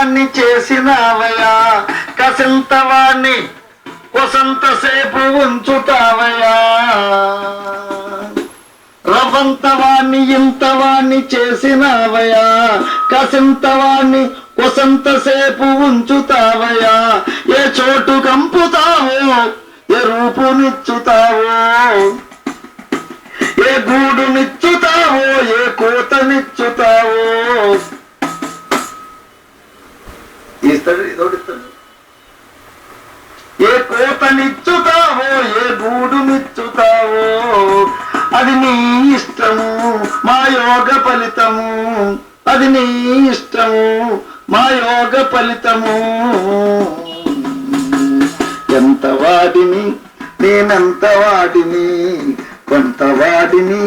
వాణ్ణి చేసినావయా, కసింత వాణ్ణి కొసంతసేపు ఉంచుతావయా. రవంత వాణ్ణి ఇంత వాణ్ణి చేసినావయా, కసింత వాణ్ణి కొసంతసేపు ఉంచుతావయా. ఏ చోటు కంపుతావో, ఏ రూపునిచ్చుతావో, ఏ గూడునిచ్చుతావో, ఏ కోతనిచ్చుతావో. ఇస్తాడు ఇదోడిస్తాడు. ఏ కోతనిచ్చుతావో, ఏ గూడునిచ్చుతావో, అది నీ ఇష్టము మా యోగ ఫలితము. అది నీ ఇష్టము మా యోగ ఫలితము. ఎంత వాడిని నేనెంత వాడిని, కొంత వాడిని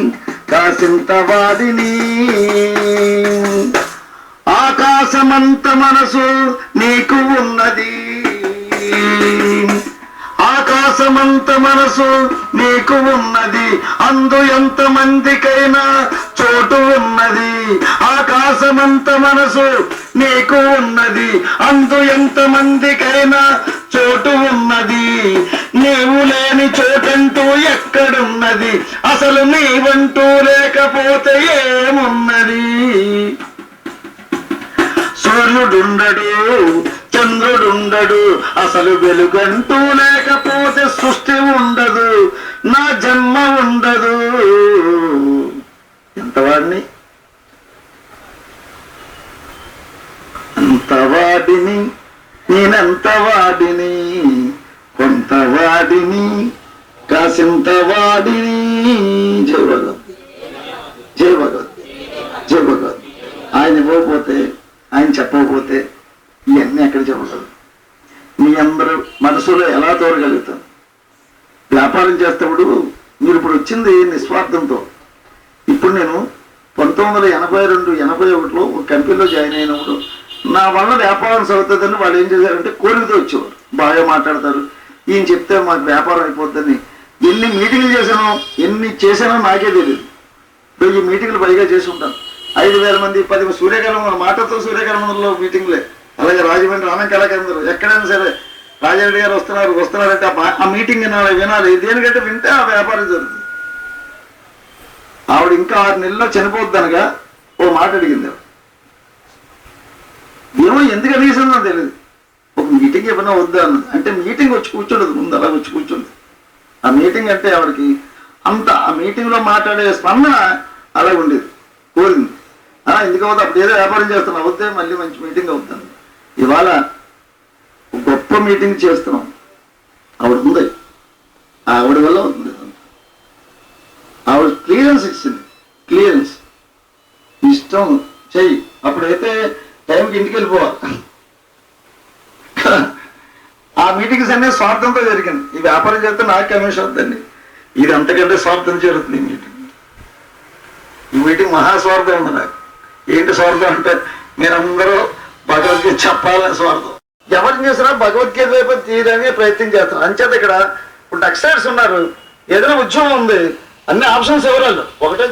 కాసింత వాడిని. ఆకాశమంత మనసు నీకు ఉన్నది, ఆకాశమంత మనసు నీకు ఉన్నది. అందు ఎంత మందికైనా చోటు ఉన్నది. ఆకాశమంత మనసు నీకు ఉన్నది, అందు ఎంత మందికైనా చోటు ఉన్నది. నీవు లేని చోటంటూ ఎక్కడున్నది, అసలు నీవంటూ లేకపోతే ఏమున్నది. సూర్యుడుండడు చంద్రుడుండడు, అసలు వెలుగంటూ లేకపోతే సృష్టి ఉండదు, నా జన్మ ఉండదు. ఎంతవాడిని అంతవాడిని నేనెంత వాడిని, కొంత వాడిని కాసింత వాడిని. జై భగవద్, జై భగవద్, జై భగవద్. ఆయన ఇవ్వకపోతే, ఆయన చెప్పకపోతే ఇవన్నీ ఎక్కడ చెప్పగలరు? మీ అందరూ మనసులో ఎలా తోరగలుగుతాం? వ్యాపారం చేసేటప్పుడు మీరు ఇప్పుడు వచ్చింది నిస్వార్థంతో. ఇప్పుడు నేను 1982-81లో ఒక కంపెనీలో జాయిన్ అయినప్పుడు నా వల్ల వ్యాపారం సాగుతుందని వాళ్ళు ఏం చేశారంటే కోరికతో వచ్చేవారు. బాగా మాట్లాడతారు, ఈయన చెప్తే మాకు వ్యాపారం అయిపోతుందని. ఎన్ని మీటింగ్లు చేశానో, ఎన్ని చేశానో నాకే తెలియదు. ఈ మీటింగ్లు పైగా చేసి ఉంటాను. 5,000 మంది 10 సూర్యకళ మాటతో సూర్యకళలో మీటింగ్లే. అలాగే రాజమండ్రి ఆనంద కళాకేంద్రం ఎక్కడైనా సరే రాజారెడ్డి గారు వస్తున్నారంటే ఆ మీటింగ్ వినాలి. దేనికంటే వింటే ఆ వ్యాపారం జరుగుతుంది. ఆవిడ ఇంకా 6 నెలల్లో చనిపోద్దనగా ఓ మాట అడిగింది. ఏమో ఎందుకు అడిగేసిందో తెలియదు. ఒక మీటింగ్ ఏమన్నా వద్దా అన్నది. అంటే మీటింగ్ వచ్చి కూర్చోలేదు, ముందు అలా వచ్చి కూర్చోలేదు. ఆ మీటింగ్ అంటే ఆవిడకి అంత ఆ మీటింగ్లో మాట్లాడే స్పందన అలా ఉండేది. కోరింది ఎందుకు అవుతుంది, అప్పుడు ఏదో వ్యాపారం చేస్తున్నాం, అవుతే మళ్ళీ మంచి మీటింగ్ అవుతాను. ఇవాళ గొప్ప మీటింగ్ చేస్తున్నాం. ఆవిడ ఉంది, ఆవిడ వల్ల అవుతుంది. ఆవిడ క్లియరెన్స్ ఇచ్చింది. క్లియరెన్స్ ఇష్టం చెయ్యి. అప్పుడైతే టైంకి ఇంటికి వెళ్ళిపోవాలి. ఆ మీటింగ్స్ అన్నీ స్వార్థంతో జరిగింది. ఈ వ్యాపారం చేస్తే నాకు కమిషన్ వద్దండి, ఇది అంతకంటే స్వార్థం జరుగుతుంది. ఈ మీటింగ్ మహాస్వార్థం ఉంది నాకు. ఏంటి స్వార్థం అంటే మీరందరూ భగవద్గీత చెప్పాలని స్వార్థం. ఎవరిని చేసినా భగవద్గీత వైపు తీయడానికి ప్రయత్నం చేస్తాం. అంచేత ఇక్కడ ఇప్పుడు ఎక్సైట్స్ ఉన్నారు, ఏదైనా ఉద్యమం ఉంది, అన్ని ఆప్షన్స్ ఎవరు ఒకటే